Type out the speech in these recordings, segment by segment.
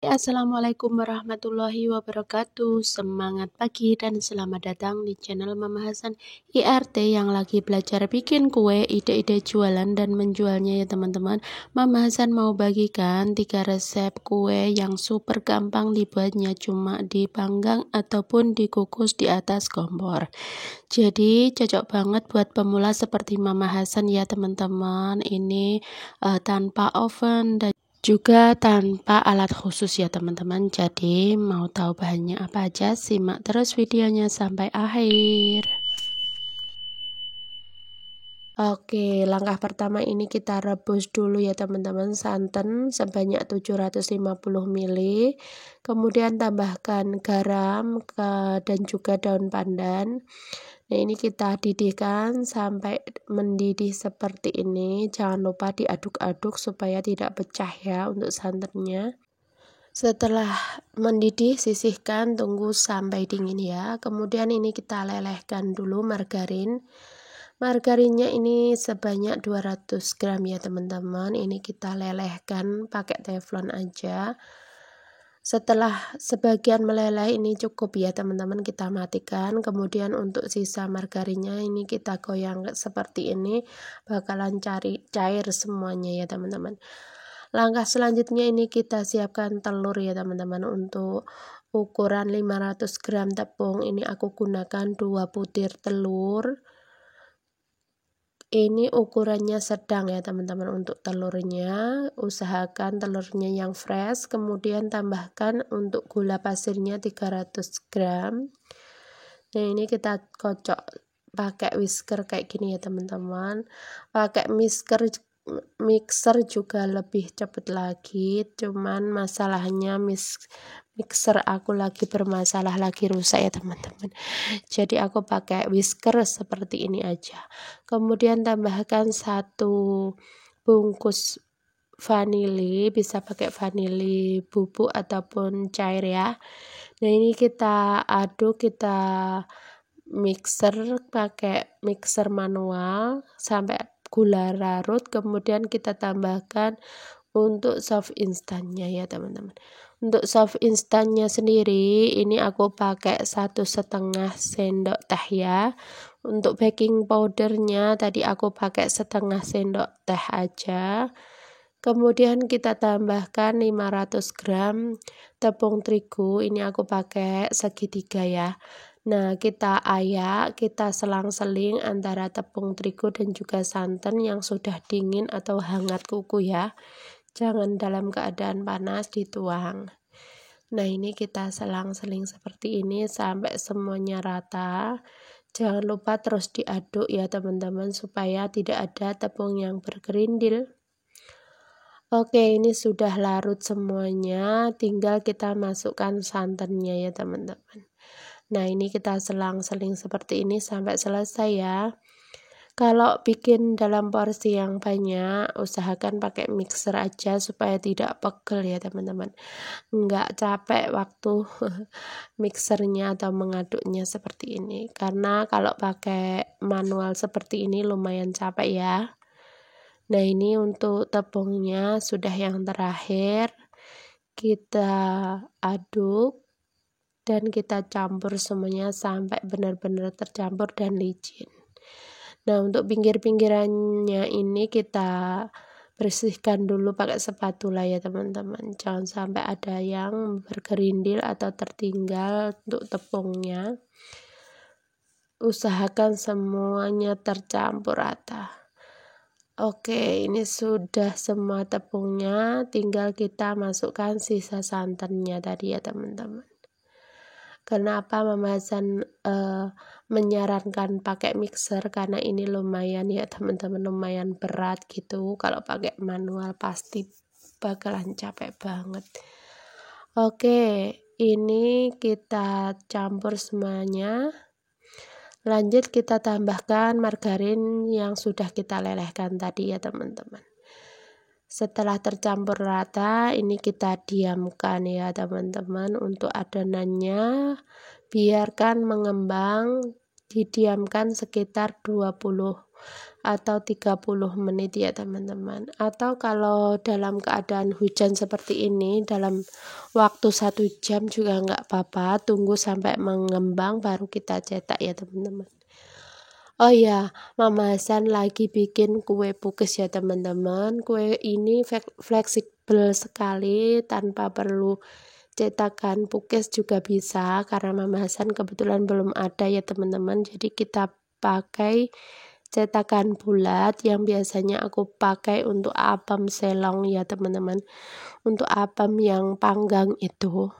Assalamualaikum warahmatullahi wabarakatuh. Semangat pagi dan selamat datang di channel Mama Hasan IRT yang lagi belajar bikin kue, ide-ide jualan dan menjualnya ya teman-teman. Mama Hasan mau bagikan 3 resep kue yang super gampang dibuatnya, cuma dipanggang ataupun dikukus di atas kompor. Jadi cocok banget buat pemula seperti Mama Hasan ya teman-teman. Ini tanpa oven dan juga tanpa alat khusus ya teman-teman. Jadi mau tahu bahannya apa aja, simak terus videonya sampai akhir. Oke, langkah pertama ini kita rebus dulu ya teman-teman santan sebanyak 750 ml. Kemudian tambahkan garam dan juga daun pandan. Nah, ini kita didihkan sampai mendidih seperti ini. Jangan lupa diaduk-aduk supaya tidak pecah ya untuk santannya. Setelah mendidih, sisihkan, tunggu sampai dingin ya. Kemudian ini kita lelehkan dulu margarin. Margarinnya ini sebanyak 200 gram ya teman-teman. Ini kita lelehkan pakai teflon aja. Setelah sebagian meleleh ini cukup ya teman-teman, kita matikan. Kemudian untuk sisa margarinnya ini kita goyang seperti ini, bakalan cair semuanya ya teman-teman. Langkah selanjutnya ini kita siapkan telur ya teman-teman. Untuk ukuran 500 gram tepung ini aku gunakan 2 butir telur. Ini ukurannya sedang ya teman-teman. Untuk telurnya usahakan telurnya yang fresh. Kemudian tambahkan untuk gula pasirnya 300 gram. Nah, ini kita kocok pakai whisker kayak gini ya teman-teman. Pakai mixer juga lebih cepat lagi, cuman masalahnya mixer aku lagi bermasalah, lagi rusak ya teman-teman. Jadi aku pakai whisker seperti ini aja. Kemudian tambahkan 1 bungkus vanili, bisa pakai vanili bubuk ataupun cair ya. Nah, ini kita aduk, kita mixer pakai mixer manual sampai gula larut. Kemudian kita tambahkan untuk soft instannya ya teman-teman. Untuk soft instannya sendiri ini aku pakai 1,5 sendok teh ya. Untuk baking powdernya tadi aku pakai 1/2 sendok teh aja. Kemudian kita tambahkan 500 gram tepung terigu, ini aku pakai segitiga ya. Nah, kita ayak, kita selang-seling antara tepung terigu dan juga santan yang sudah dingin atau hangat kuku ya. Jangan dalam keadaan panas dituang. Nah, ini kita selang-seling seperti ini sampai semuanya rata. Jangan lupa terus diaduk ya teman-teman supaya tidak ada tepung yang bergerindil. Oke, ini sudah larut semuanya, tinggal kita masukkan santannya ya teman-teman. Nah, ini kita selang-seling seperti ini sampai selesai ya. Kalau bikin dalam porsi yang banyak, usahakan pakai mixer aja supaya tidak pegel ya teman-teman. Enggak capek waktu mixernya atau mengaduknya seperti ini. Karena kalau pakai manual seperti ini lumayan capek ya. Nah, ini untuk tepungnya sudah yang terakhir. Kita aduk dan kita campur semuanya sampai benar-benar tercampur dan licin. Nah, untuk pinggir-pinggirannya ini kita bersihkan dulu pakai spatula ya teman-teman. Jangan sampai ada yang bergerindil atau tertinggal untuk tepungnya. Usahakan semuanya tercampur rata. Oke, ini sudah semua tepungnya, tinggal kita masukkan sisa santannya tadi ya teman-teman. Kenapa Mama Hasan menyarankan pakai mixer, karena ini lumayan ya teman-teman, lumayan berat gitu. Kalau pakai manual pasti bakalan capek banget. Oke, ini kita campur semuanya. Lanjut kita tambahkan margarin yang sudah kita lelehkan tadi ya teman-teman. Setelah tercampur rata, ini kita diamkan ya teman-teman untuk adonannya. Biarkan mengembang, didiamkan sekitar 20 atau 30 menit ya teman-teman. Atau kalau dalam keadaan hujan seperti ini dalam waktu 1 jam juga nggak apa-apa, tunggu sampai mengembang baru kita cetak ya teman-teman. Oh ya, Mama Hasan lagi bikin kue pukis ya teman-teman. Kue ini fleksibel sekali tanpa perlu cetakan pukis juga bisa karena Mama Hasan kebetulan belum ada ya teman-teman. Jadi kita pakai cetakan bulat yang biasanya aku pakai untuk apem selong ya teman-teman. Untuk apem yang panggang itu.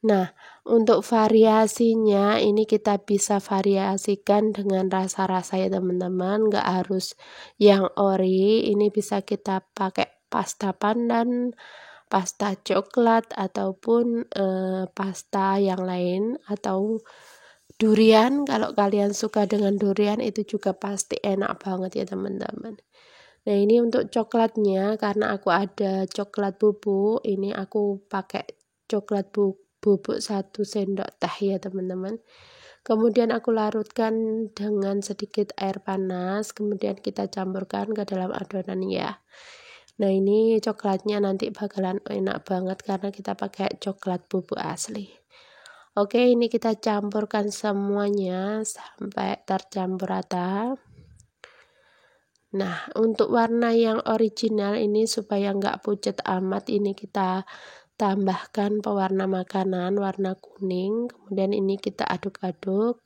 Nah, untuk variasinya ini kita bisa variasikan dengan rasa-rasa ya teman-teman, nggak harus yang ori, ini bisa kita pakai pasta pandan, pasta coklat, ataupun pasta yang lain, atau durian. Kalau kalian suka dengan durian itu juga pasti enak banget ya teman-teman. Nah ini untuk coklatnya, karena aku ada coklat bubuk, ini aku pakai coklat bubuk 1 sendok teh ya teman-teman. Kemudian aku larutkan dengan sedikit air panas, kemudian kita campurkan ke dalam adonan ya. Nah ini coklatnya nanti bakalan enak banget karena kita pakai coklat bubuk asli. Oke, ini kita campurkan semuanya sampai tercampur rata. Nah, untuk warna yang original ini supaya nggak pucat amat, ini kita tambahkan pewarna makanan warna kuning, kemudian ini kita aduk-aduk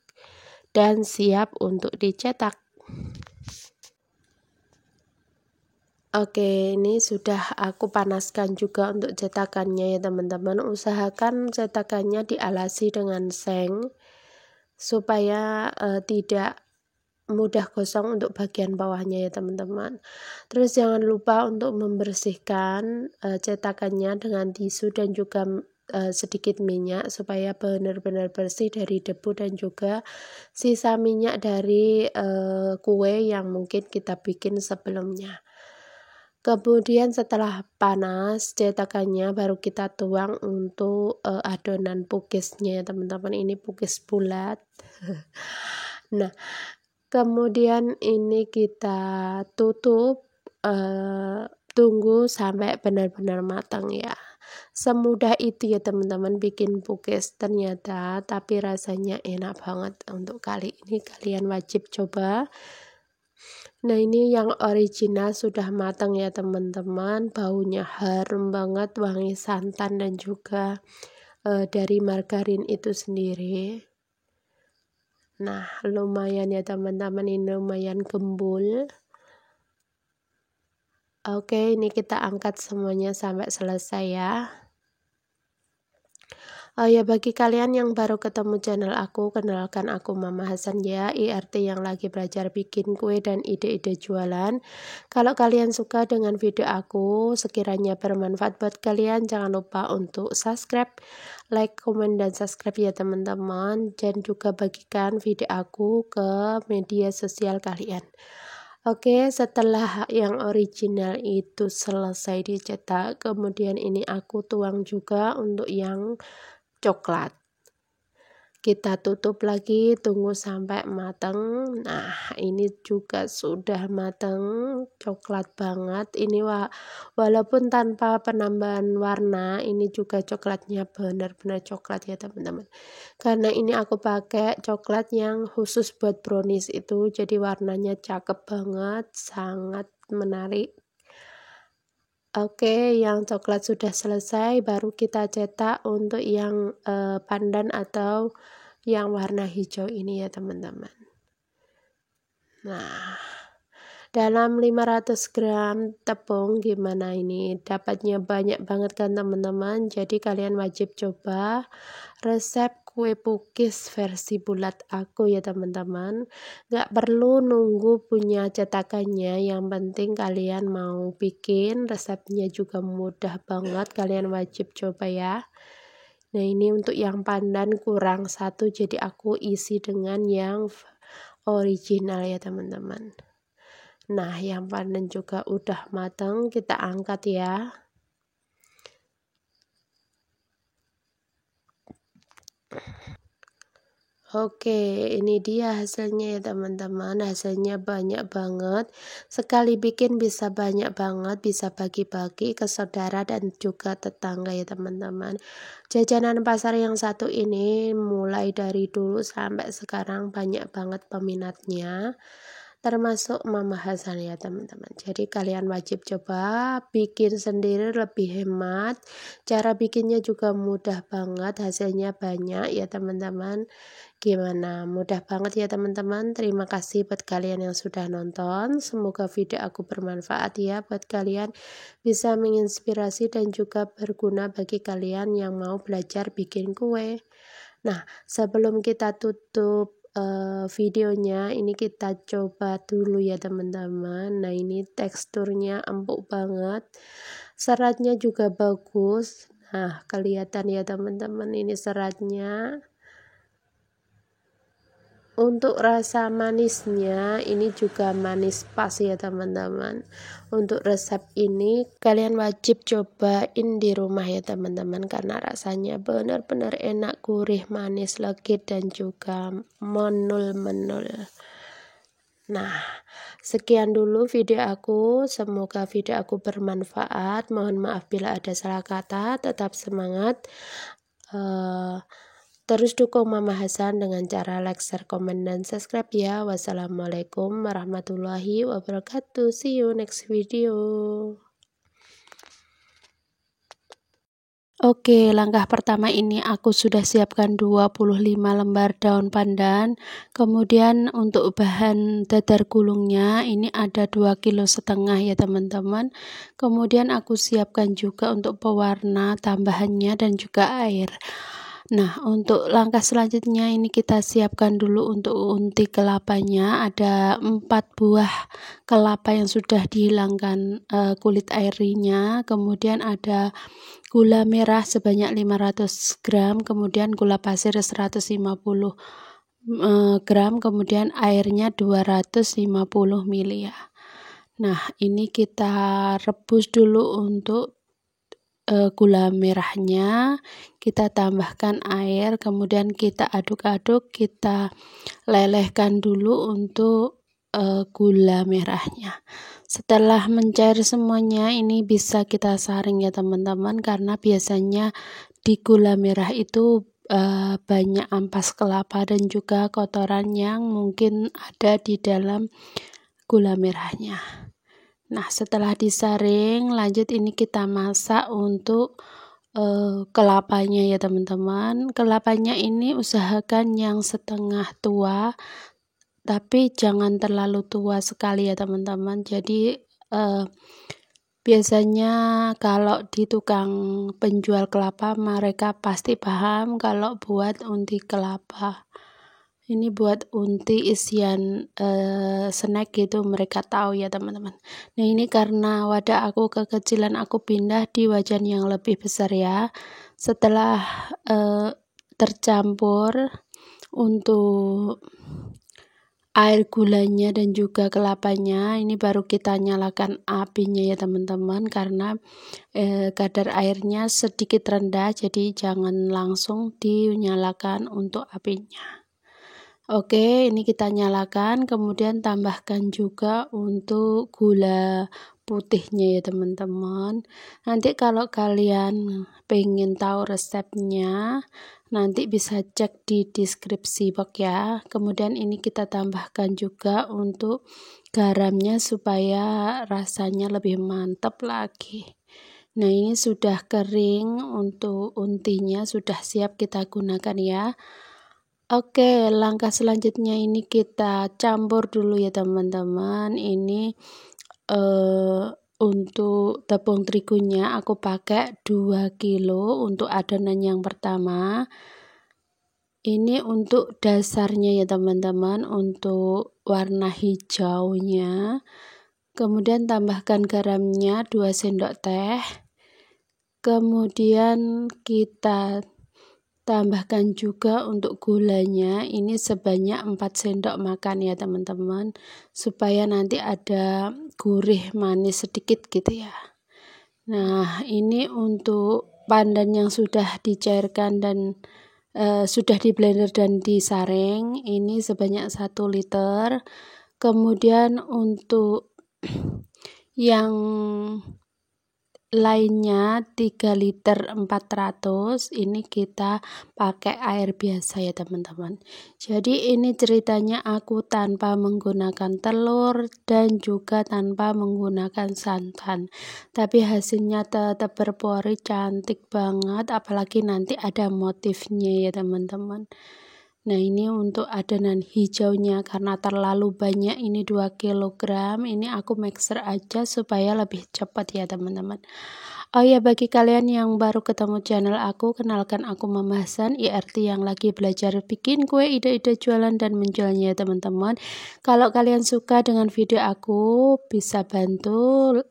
dan siap untuk dicetak. Oke, ini sudah aku panaskan juga untuk cetakannya ya teman-teman. Usahakan cetakannya dialasi dengan seng supaya tidak mudah gosong untuk bagian bawahnya ya teman-teman. Terus jangan lupa untuk membersihkan cetakannya dengan tisu dan juga sedikit minyak supaya benar-benar bersih dari debu dan juga sisa minyak dari kue yang mungkin kita bikin sebelumnya. Kemudian setelah panas cetakannya baru kita tuang untuk adonan pukisnya ya teman-teman. Ini pukis bulat. Nah, kemudian ini kita tutup, tunggu sampai benar-benar matang ya. Semudah itu ya teman-teman bikin pukis ternyata, tapi rasanya enak banget. Untuk kali ini kalian wajib coba. Nah ini yang original sudah matang ya teman-teman, baunya harum banget, wangi santan dan juga dari margarin itu sendiri. Nah lumayan ya teman-teman, ini lumayan gembul. Oke, ini kita angkat semuanya sampai selesai ya. Oh ya, bagi kalian yang baru ketemu channel aku, kenalkan aku Mama Hasan ya, IRT yang lagi belajar bikin kue dan ide-ide jualan. Kalau kalian suka dengan video aku, sekiranya bermanfaat buat kalian, jangan lupa untuk subscribe, like, komen, dan subscribe ya teman-teman. Dan juga bagikan video aku ke media sosial kalian. Oke, setelah yang original itu selesai dicetak, kemudian ini aku tuang juga untuk yang coklat. Kita tutup lagi, tunggu sampai matang. Nah, ini juga sudah matang, coklat banget. Ini walaupun tanpa penambahan warna, ini juga coklatnya benar-benar coklat ya teman-teman. Karena ini aku pakai coklat yang khusus buat brownies itu, jadi warnanya cakep banget, sangat menarik. Oke, yang coklat sudah selesai, baru kita cetak untuk yang pandan atau yang warna hijau ini ya teman-teman. Nah, dalam 500 gram tepung gimana ini? Dapatnya banyak banget kan teman-teman, jadi kalian wajib coba resep kue pukis versi bulat aku ya teman-teman. Gak perlu nunggu punya cetakannya, yang penting kalian mau bikin, resepnya juga mudah banget, kalian wajib coba ya. Nah ini untuk yang pandan kurang 1, jadi aku isi dengan yang original ya teman-teman. Nah yang pandan juga udah matang, kita angkat ya. Oke, ini dia hasilnya ya teman-teman. Hasilnya banyak banget. Sekali bikin bisa banyak banget, bisa bagi-bagi ke saudara dan juga tetangga ya teman-teman. Jajanan pasar yang satu ini mulai dari dulu sampai sekarang banyak banget peminatnya. Termasuk Mama Hasan ya teman-teman. Jadi kalian wajib coba bikin sendiri lebih hemat. Cara bikinnya juga mudah banget, hasilnya banyak ya teman-teman. Gimana? Mudah banget ya teman-teman. Terima kasih buat kalian yang sudah nonton. Semoga video aku bermanfaat ya buat kalian, bisa menginspirasi dan juga berguna bagi kalian yang mau belajar bikin kue. Nah, sebelum kita tutup videonya, ini kita coba dulu ya teman-teman. Nah, ini teksturnya empuk banget, seratnya juga bagus. Nah, kelihatan ya teman-teman, ini seratnya. Untuk rasa manisnya ini juga manis pas ya teman-teman. Untuk resep ini kalian wajib cobain di rumah ya teman-teman, karena rasanya benar-benar enak, gurih, manis, legit dan juga menul-menul. Nah, sekian dulu video aku. Semoga video aku bermanfaat. Mohon maaf bila ada salah kata. Tetap semangat. Terus dukung Mama Hasan dengan cara like, share, komen, dan subscribe ya. Wassalamualaikum warahmatullahi wabarakatuh. See you next video. Oke, langkah pertama ini aku sudah siapkan 25 lembar daun pandan. Kemudian untuk bahan dadar gulungnya ini ada 2,5 kg ya teman-teman. Kemudian aku siapkan juga untuk pewarna tambahannya dan juga air. Nah, untuk langkah selanjutnya ini kita siapkan dulu untuk unti kelapanya. Ada 4 buah kelapa yang sudah dihilangkan kulit airnya. Kemudian ada gula merah sebanyak 500 gram, kemudian gula pasir 150 gram, kemudian airnya 250 ml ya. Nah, ini kita rebus dulu untuk gula merahnya, kita tambahkan air, kemudian kita aduk-aduk, kita lelehkan dulu untuk gula merahnya. Setelah mencair semuanya, ini bisa kita saring ya teman-teman, karena biasanya di gula merah itu banyak ampas kelapa dan juga kotoran yang mungkin ada di dalam gula merahnya. Nah, setelah disaring, lanjut ini kita masak untuk kelapanya ya teman-teman. Kelapanya ini usahakan yang setengah tua, tapi jangan terlalu tua sekali ya teman-teman. Jadi biasanya kalau di tukang penjual kelapa mereka pasti paham kalau buat unti kelapa. Ini buat unti isian snack gitu, mereka tahu ya teman-teman. Nah, ini karena wadah aku kekecilan, aku pindah di wajan yang lebih besar ya. Setelah tercampur untuk air gulanya dan juga kelapanya, ini baru kita nyalakan apinya ya teman-teman, karena kadar airnya sedikit rendah, jadi jangan langsung dinyalakan untuk apinya. Oke, ini kita nyalakan, kemudian tambahkan juga untuk gula putihnya ya teman-teman. Nanti kalau kalian pengen tahu resepnya, nanti bisa cek di deskripsi box ya. Kemudian ini kita tambahkan juga untuk garamnya supaya rasanya lebih mantap lagi. Nah, ini sudah kering, untuk untinya sudah siap kita gunakan ya. Oke, langkah selanjutnya ini kita campur dulu ya teman-teman. Ini untuk tepung terigunya aku pakai 2 kilo untuk adonan yang pertama. Ini untuk dasarnya ya teman-teman, untuk warna hijaunya. Kemudian tambahkan garamnya 2 sendok teh. Kemudian kita tambahkan juga untuk gulanya, ini sebanyak 4 sendok makan ya teman-teman, supaya nanti ada gurih manis sedikit gitu ya. Nah, ini untuk pandan yang sudah dicairkan dan sudah di blender dan disaring, ini sebanyak 1 liter. Kemudian untuk yang lainnya 3 liter 400, ini kita pakai air biasa ya teman-teman. Jadi ini ceritanya aku tanpa menggunakan telur dan juga tanpa menggunakan santan, tapi hasilnya tetap berpori, cantik banget, apalagi nanti ada motifnya ya teman-teman. Nah ini untuk adonan hijaunya, karena terlalu banyak, ini 2 kg, ini aku mixer aja supaya lebih cepat ya teman-teman. Oh ya, bagi kalian yang baru ketemu channel aku, kenalkan aku Mama Hasan, IRT yang lagi belajar bikin kue, ide-ide jualan dan menjualnya ya teman-teman. Kalau kalian suka dengan video aku, bisa bantu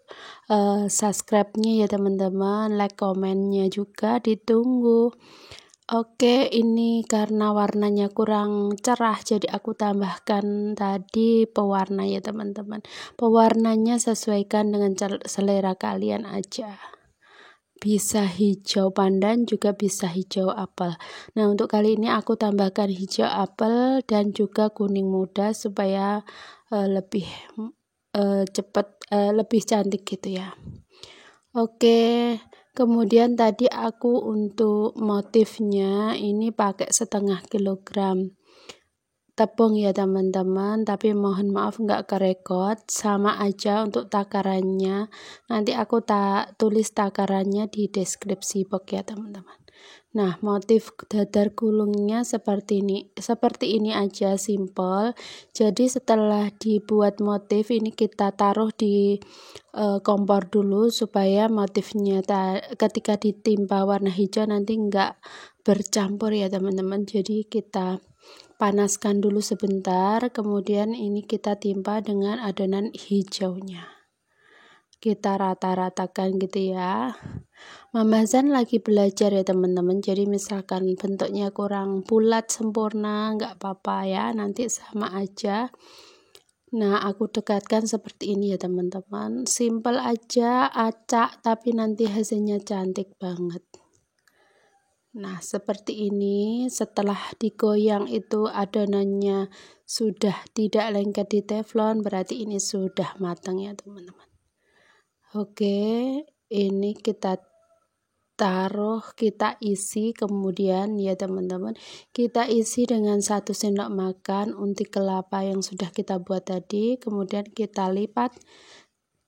subscribe-nya ya teman-teman, like, komennya juga ditunggu. Oke, ini karena warnanya kurang cerah, jadi aku tambahkan tadi pewarna ya teman-teman. Pewarnanya sesuaikan dengan selera kalian aja. Bisa hijau pandan, juga bisa hijau apel. Nah, untuk kali ini aku tambahkan hijau apel dan juga kuning muda supaya lebih cepat, lebih cantik gitu ya. Oke, kemudian tadi aku untuk motifnya ini pakai 1/2 kilogram tepung ya teman-teman, tapi mohon maaf nggak kerekod, sama aja untuk takarannya. Nanti aku tulis takarannya di deskripsi box ya teman-teman. Nah, motif dadar gulungnya seperti ini aja, simple. Jadi setelah dibuat motif ini kita taruh di kompor dulu supaya motifnya ketika ditimpa warna hijau nanti enggak bercampur ya teman-teman. Jadi kita panaskan dulu sebentar, kemudian ini kita timpa dengan adonan hijaunya. Kita rata-ratakan gitu ya. Mama Hasan lagi belajar ya teman-teman, jadi misalkan bentuknya kurang bulat sempurna nggak apa-apa ya, nanti sama aja. Nah, aku dekatkan seperti ini ya teman-teman, simple aja, acak, tapi nanti hasilnya cantik banget. Nah, seperti ini. Setelah digoyang itu adonannya sudah tidak lengket di teflon, berarti ini sudah matang ya teman-teman. Oke, ini kita taruh, kita isi, kemudian ya teman-teman, kita isi dengan 1 sendok makan unti kelapa yang sudah kita buat tadi, kemudian kita lipat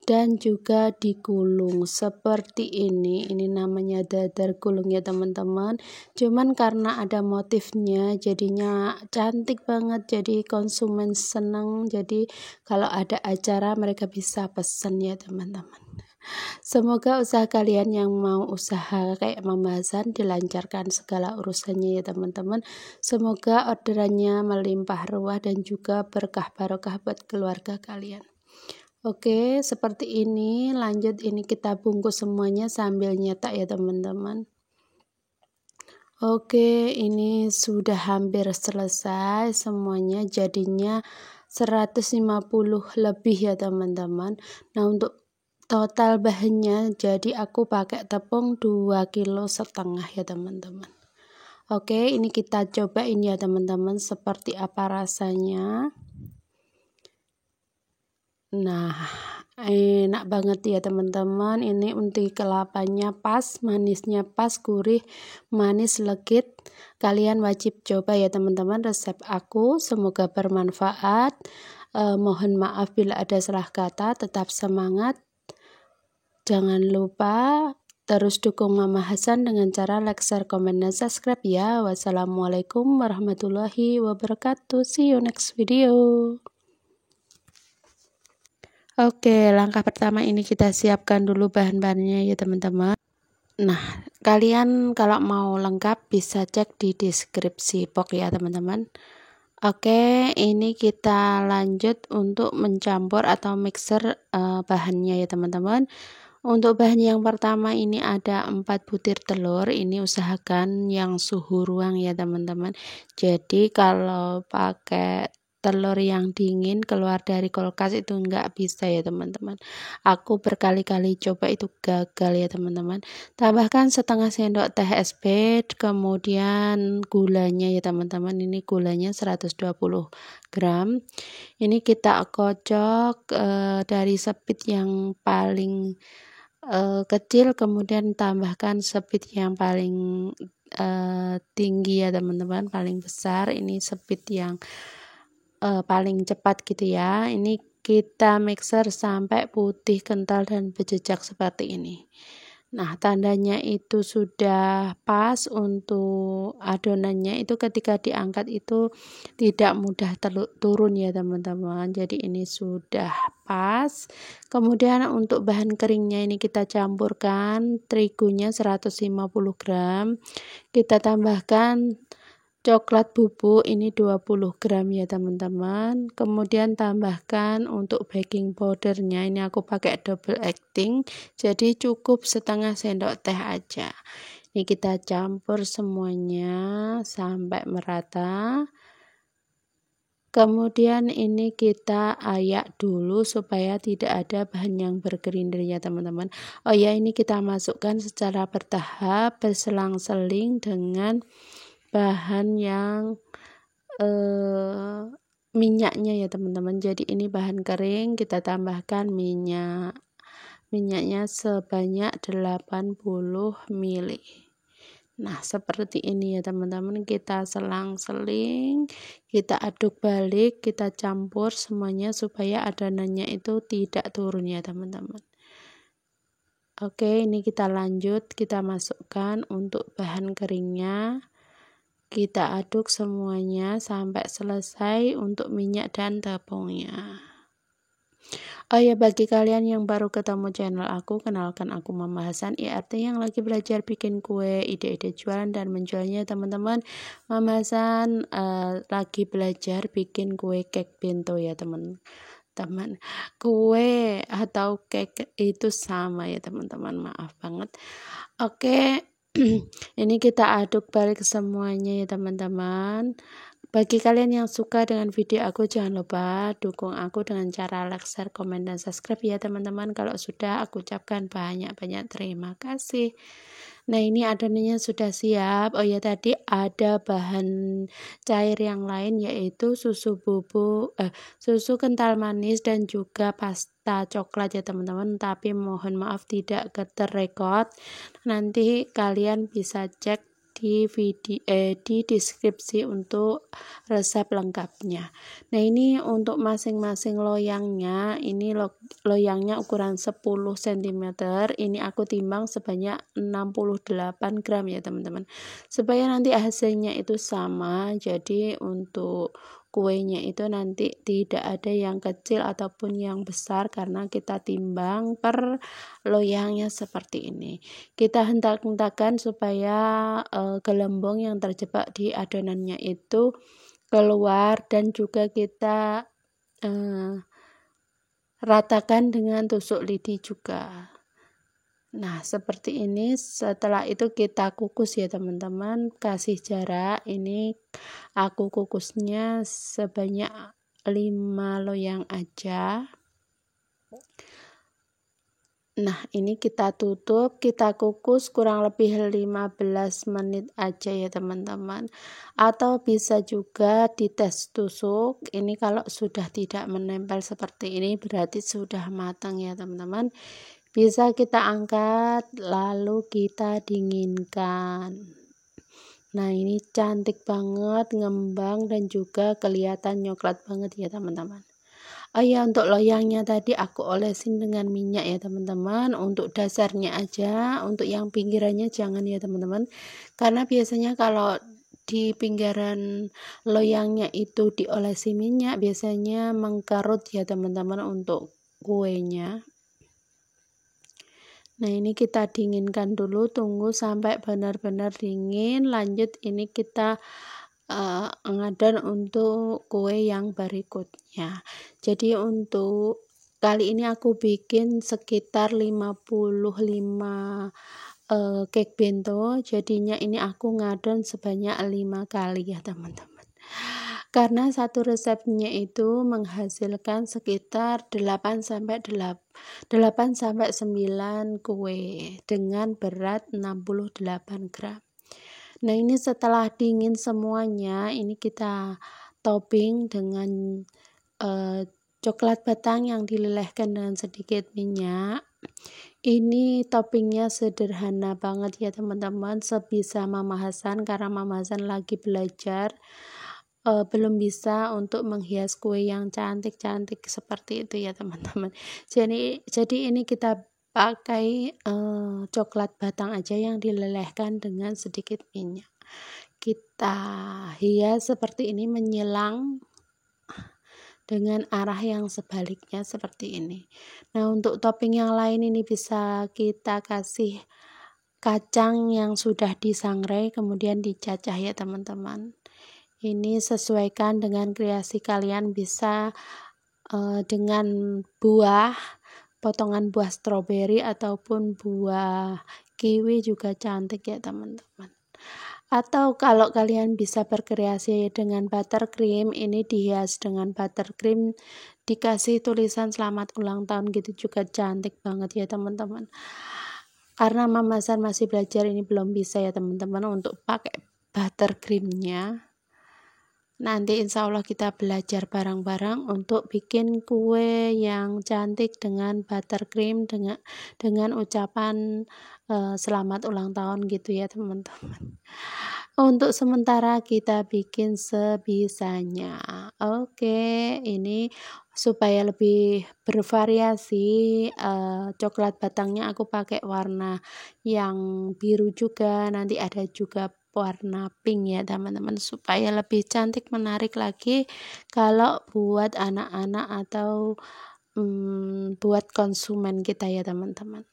dan juga digulung seperti ini namanya dadar gulung ya teman-teman. Cuman karena ada motifnya jadinya cantik banget, jadi konsumen seneng, jadi kalau ada acara mereka bisa pesen ya teman-teman. Semoga usaha kalian yang mau usaha kayak Mama Hasan dilancarkan segala urusannya ya teman-teman. Semoga orderannya melimpah ruah dan juga berkah barokah buat keluarga kalian. Oke, seperti ini. Lanjut, ini kita bungkus semuanya sambil nyetak ya teman-teman. Oke, ini sudah hampir selesai semuanya, jadinya 150 lebih ya teman-teman. Nah, untuk total bahannya, jadi aku pakai tepung 2,5 kg ya teman-teman. Oke, ini kita cobain ya teman-teman seperti apa rasanya. Nah, enak banget ya teman-teman. Ini unti kelapanya pas, manisnya pas, gurih, manis, legit. Kalian wajib coba ya teman-teman resep aku. Semoga bermanfaat. Mohon maaf bila ada salah kata. Tetap semangat. Jangan lupa terus dukung Mama Hasan dengan cara like, share, komen, dan subscribe ya. Wassalamualaikum warahmatullahi wabarakatuh. See you next video. Oke, langkah pertama ini kita siapkan dulu bahan-bahannya ya teman-teman. Nah, kalian kalau mau lengkap bisa cek di deskripsi box ya teman-teman. Oke, ini kita lanjut untuk mencampur atau mixer bahannya ya teman-teman. Untuk bahan yang pertama ini ada 4 butir telur. Ini usahakan yang suhu ruang ya teman-teman. Jadi kalau pakai telur yang dingin keluar dari kulkas itu nggak bisa ya teman-teman. Aku berkali-kali coba itu gagal ya teman-teman. Tambahkan setengah sendok teh es bed, kemudian gulanya ya teman-teman. Ini gulanya 120 gram. Ini kita kocok dari speed yang paling kecil, kemudian tambahkan speed yang paling tinggi ya teman-teman, paling besar. Ini speed yang paling cepat gitu ya. Ini kita mixer sampai putih kental dan berjejak seperti ini. Nah, tandanya itu sudah pas untuk adonannya itu ketika diangkat itu tidak mudah turun ya teman-teman. Jadi ini sudah pas. Kemudian untuk bahan keringnya ini kita campurkan terigunya 150 gram. Kita tambahkan coklat bubuk ini 20 gram ya teman-teman. Kemudian tambahkan untuk baking powdernya, ini aku pakai double acting, jadi cukup setengah sendok teh aja. Ini kita campur semuanya sampai merata. Kemudian ini kita ayak dulu supaya tidak ada bahan yang bergerindil ya teman-teman. Oh ya, ini kita masukkan secara bertahap berselang-seling dengan bahan yang minyaknya ya teman-teman. Jadi ini bahan kering, kita tambahkan minyaknya sebanyak 80 ml. Nah, seperti ini ya teman-teman, kita selang-seling, kita aduk balik, kita campur semuanya supaya adonannya itu tidak turun ya teman-teman. Oke, ini kita lanjut, kita masukkan untuk bahan keringnya. Kita aduk semuanya sampai selesai untuk minyak dan tepungnya. Oh ya, bagi kalian yang baru ketemu channel aku, kenalkan aku Mama Hasan IRT yang lagi belajar bikin kue, ide-ide jualan dan menjualnya teman-teman. Mama Hasan lagi belajar bikin kue cake bento ya teman-teman. Kue atau cake itu sama ya teman-teman, maaf banget. Oke. Ini kita aduk balik semuanya ya teman-teman. Bagi kalian yang suka dengan video aku, jangan lupa dukung aku dengan cara like, share, komen, dan subscribe ya teman-teman. Kalau sudah, aku ucapkan banyak-banyak terima kasih. Nah, ini adonannya sudah siap. Oh ya, tadi ada bahan cair yang lain yaitu susu bubuk, susu kental manis dan juga pasta coklat ya teman-teman. Tapi mohon maaf tidak terrekod. Nanti kalian bisa cek di video di deskripsi untuk resep lengkapnya. Nah, ini untuk masing-masing loyangnya, ini loyangnya ukuran 10 cm. Ini aku timbang sebanyak 68 gram ya teman-teman, supaya nanti hasilnya itu sama. Jadi untuk kuenya itu nanti tidak ada yang kecil ataupun yang besar karena kita timbang per loyangnya seperti ini. Kita hentak-hentakan supaya gelembung yang terjebak di adonannya itu keluar, dan juga kita ratakan dengan tusuk lidi juga. Nah, seperti ini. Setelah itu kita kukus ya teman-teman, kasih jarak. Ini aku kukusnya sebanyak 5 loyang aja. Nah, ini kita tutup, kita kukus kurang lebih 15 menit aja ya teman-teman. Atau bisa juga dites tusuk. Ini kalau sudah tidak menempel seperti ini berarti sudah matang ya teman-teman. Bisa kita angkat lalu kita dinginkan. Nah, ini cantik banget, ngembang dan juga kelihatan coklat banget ya teman-teman. Oh ya, untuk loyangnya tadi aku olesin dengan minyak ya teman-teman, untuk dasarnya aja, untuk yang pinggirannya jangan ya teman-teman, karena biasanya kalau di pinggiran loyangnya itu diolesi minyak biasanya mengkerut ya teman-teman untuk kuenya. Nah, ini kita dinginkan dulu, tunggu sampai benar-benar dingin. Lanjut, ini kita ngadon untuk kue yang berikutnya. Jadi untuk kali ini aku bikin sekitar 55 cake bento. Jadinya ini aku ngadon sebanyak 5 kali ya teman-teman. karena satu resepnya itu menghasilkan sekitar 8-9 kue dengan berat 68 gram. Nah, ini setelah dingin semuanya, ini kita topping dengan coklat batang yang dilelehkan dengan sedikit minyak. Ini toppingnya sederhana banget ya teman-teman, sebisa Mama Hasan, karena Mama Hasan lagi belajar, belum bisa untuk menghias kue yang cantik-cantik seperti itu ya teman-teman. Jadi ini kita pakai coklat batang aja yang dilelehkan dengan sedikit minyak. Kita hias seperti ini, menyilang dengan arah yang sebaliknya seperti ini. Nah, untuk topping yang lain ini bisa kita kasih kacang yang sudah disangrai kemudian dicacah ya teman-teman. Ini sesuaikan dengan kreasi kalian, bisa dengan buah, potongan buah stroberi ataupun buah kiwi juga cantik ya teman-teman. Atau kalau kalian bisa berkreasi dengan buttercream, ini dihias dengan buttercream, dikasih tulisan selamat ulang tahun gitu juga cantik banget ya teman-teman. Karena Mama Hasan masih belajar, ini belum bisa ya teman-teman untuk pakai buttercreamnya. Nanti insya Allah kita belajar bareng-bareng untuk bikin kue yang cantik dengan buttercream, dengan ucapan selamat ulang tahun gitu ya teman-teman. Untuk sementara kita bikin sebisanya. Oke, ini supaya lebih bervariasi, coklat batangnya aku pakai warna yang biru juga, nanti ada juga warna pink ya teman-teman, supaya lebih cantik menarik lagi kalau buat anak-anak atau buat konsumen kita ya teman-teman.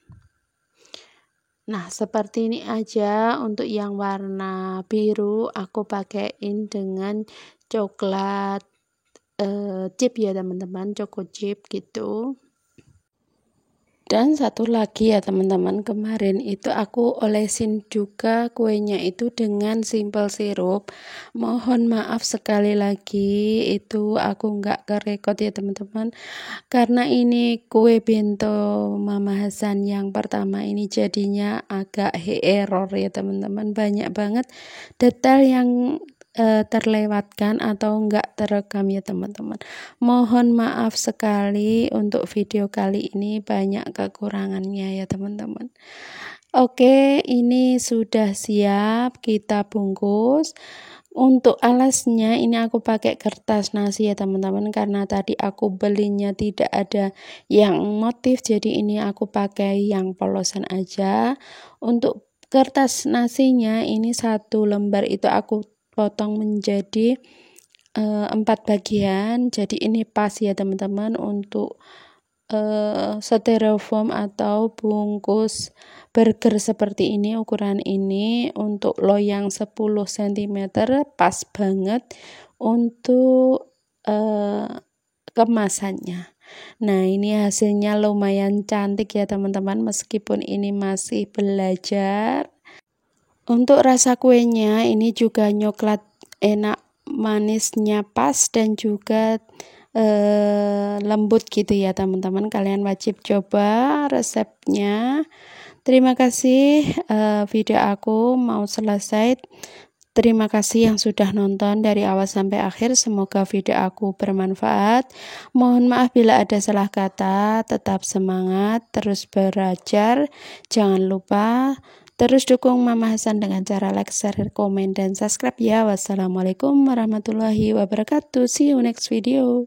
Nah, seperti ini aja. Untuk yang warna biru aku pakaiin dengan coklat chip ya teman-teman, choco chip gitu. Dan satu lagi ya teman-teman, kemarin itu aku olesin juga kuenya itu dengan simple sirup. Mohon maaf sekali lagi, itu aku nggak kerekod ya teman-teman, karena ini kue bento Mama Hasan yang pertama ini jadinya agak error ya teman-teman, banyak banget detail yang terlewatkan atau enggak terekam ya teman-teman. Mohon maaf sekali, untuk video kali ini banyak kekurangannya ya teman-teman. Oke, ini sudah siap kita bungkus. Untuk alasnya ini aku pakai kertas nasi ya teman-teman, karena tadi aku belinya tidak ada yang motif, jadi ini aku pakai yang polosan aja. Untuk kertas nasinya ini satu lembar itu aku potong menjadi 4 bagian, jadi ini pas ya teman-teman untuk styrofoam atau bungkus burger seperti ini. Ukuran ini untuk loyang 10 cm pas banget untuk kemasannya. Nah, ini hasilnya lumayan cantik ya teman-teman, meskipun ini masih belajar. Untuk rasa kuenya ini juga coklat enak, manisnya pas dan juga lembut gitu ya teman-teman. Kalian wajib coba resepnya. Terima kasih, video aku mau selesai. Terima kasih yang sudah nonton dari awal sampai akhir. Semoga video aku bermanfaat. Mohon maaf bila ada salah kata. Tetap semangat, terus belajar. Jangan lupa terus dukung Mama Hasan dengan cara like, share, komen, dan subscribe ya. Wassalamualaikum warahmatullahi wabarakatuh. See you next video.